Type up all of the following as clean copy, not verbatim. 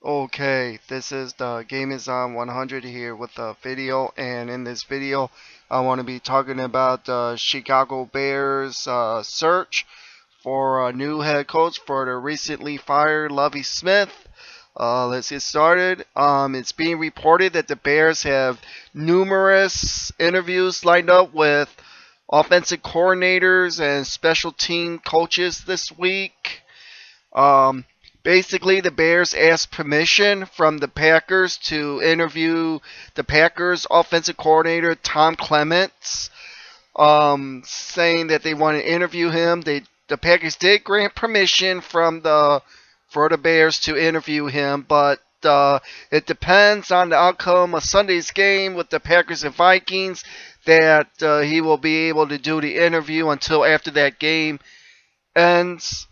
Okay, this is the Game is on 100 here with a video, and in this video I want to be talking about the Chicago Bears search for a new head coach for the recently fired Lovie Smith. Let's get started. It's being reported that the Bears have numerous interviews lined up with offensive coordinators and special team coaches this week. Basically, the Bears asked permission from the Packers to interview the Packers offensive coordinator Tom Clements, saying that they want to interview him. The Packers did grant permission for the Bears to interview him, but it depends on the outcome of Sunday's game with the Packers and Vikings that he will be able to do the interview until after that game ends.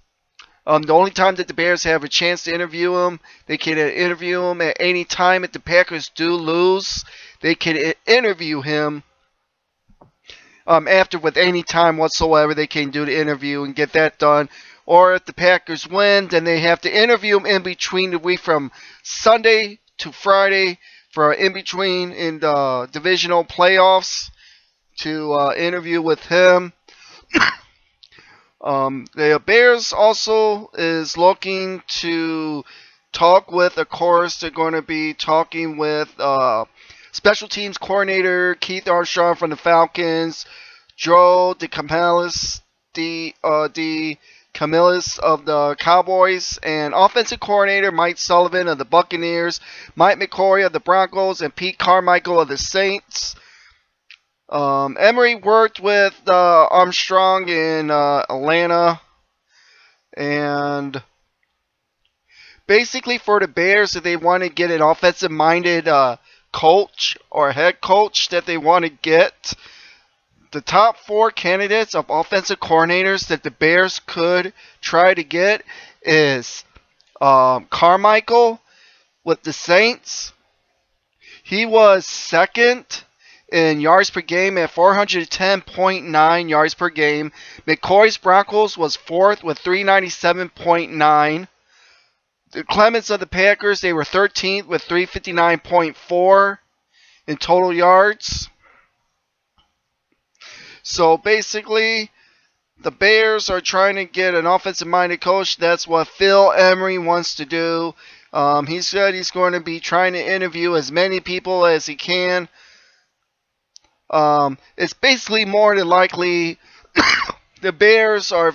The only time that the Bears have a chance to interview him, they can interview him at any time. If the Packers do lose, they can interview him after with any time whatsoever. They can do the interview and get that done. Or if the Packers win, then they have to interview him in between the week from Sunday to Friday for in between in the divisional playoffs to interview with him. The Bears also is looking to talk with, of course, they're going to be talking with special teams coordinator Keith Armstrong from the Falcons, Joe DeCamillis of the Cowboys, and offensive coordinator Mike Sullivan of the Buccaneers, Mike McCoy of the Broncos, and Pete Carmichael of the Saints. Emery worked with Armstrong in Atlanta, and basically for the Bears, if they want to get an offensive-minded coach or head coach that they want to get, the top 4 candidates of offensive coordinators that the Bears could try to get is Carmichael with the Saints. He was second in yards per game at 410.9 yards per game. McCoy's Broncos was 4th with 397.9. The Clements of the Packers, they were 13th with 359.4 in total yards. So basically, the Bears are trying to get an offensive-minded coach. That's what Phil Emery wants to do. He said he's going to be trying to interview as many people as he can. It's basically more than likely the Bears are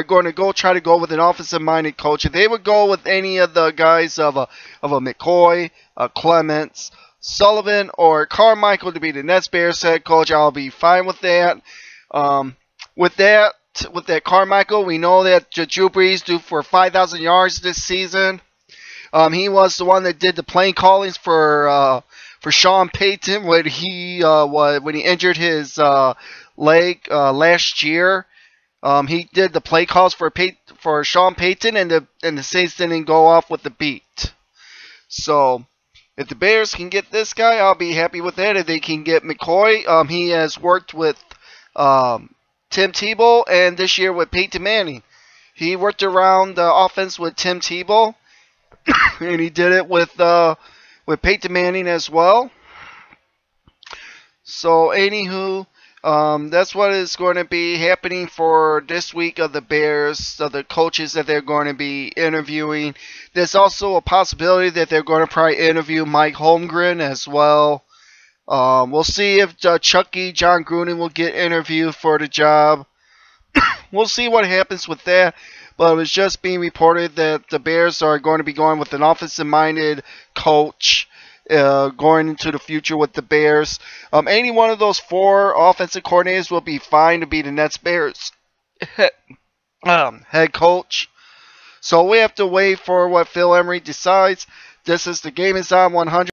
going to try to go with an offensive-minded coach. If they would go with any of the guys of a McCoy, Clements, Sullivan, or Carmichael to be the next Bears head coach, I'll be fine with that. With that Carmichael, we know that Drew Brees due for 5,000 yards this season. He was the one that did the play callings for Sean Payton when he injured his leg last year. He did the play calls for Sean Payton, and the Saints didn't go off with the beat. So if the Bears can get this guy, I'll be happy with that. If they can get McCoy, he has worked with Tim Tebow, and this year with Peyton Manning. He worked around the offense with Tim Tebow, and he did it with Peyton Manning as well. So anywho, that's what is going to be happening for this week of the Bears, of the coaches that they're going to be interviewing. There's also a possibility that they're going to probably interview Mike Holmgren as well. We'll see if Chucky John Gruden will get interviewed for the job. We'll see what happens with that. But it was just being reported that the Bears are going to be going with an offensive-minded coach going into the future with the Bears. Any one of those 4 offensive coordinators will be fine to be the next Bears head coach. So we have to wait for what Phil Emery decides. This is the Game is on 100.